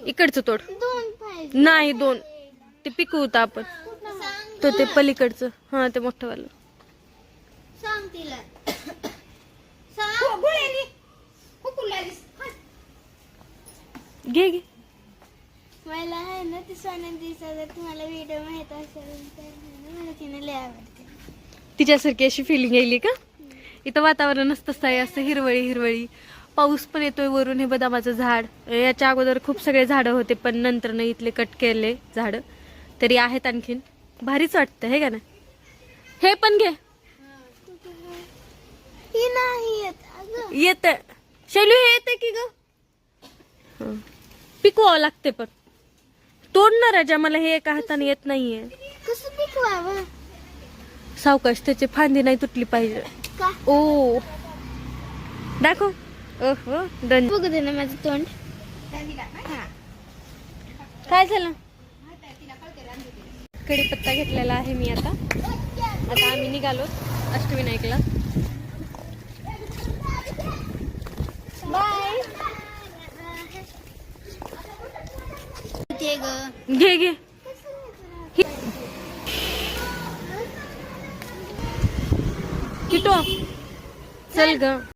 इकडचं तोड. दोन पाहिजे. नाही 2 ते पिकू होतं आपण. तो ते पलीकडचं. हा ते मोठं वालं. सांग तिला. घे घे. मला आहे ना ती सोनंदीचा जर तुम्हाला व्हिडिओ माहित असेल तर मला तिने लय आवडते. तिच्यासारखी अशी फिलिंग यायली का? इथं वातावरणच तसं आहे, असं हिरवळी हिरवळी. पाऊस पण येतोय वरून. हे बदामाचं झाड. याच्या अगोदर खूप सगळे झाडं होते पण नंतर न इथले कट केले झाडं. तरी आहेत आणखीन. भारीच वाटतं हे का ना. हे पण घे. ही नाही येत अगं. येत शैलू हे येते की ग. पिकवावं लागते पण. तोडणार राजा मला हे एका हाताने येत नाहीये. कसं पिकवावं? सावकाश त्याची फांदी नाही तुटली पाहिजे. का? ओ दाखव. ओहो डन. बघू दे ना माझं तोंड. काय झालं? कढीपत्ता घेतलेला आहे मी आता. आता आम्ही निघालो अष्टविनायकला. बाय. घे घे. किटो चल ग.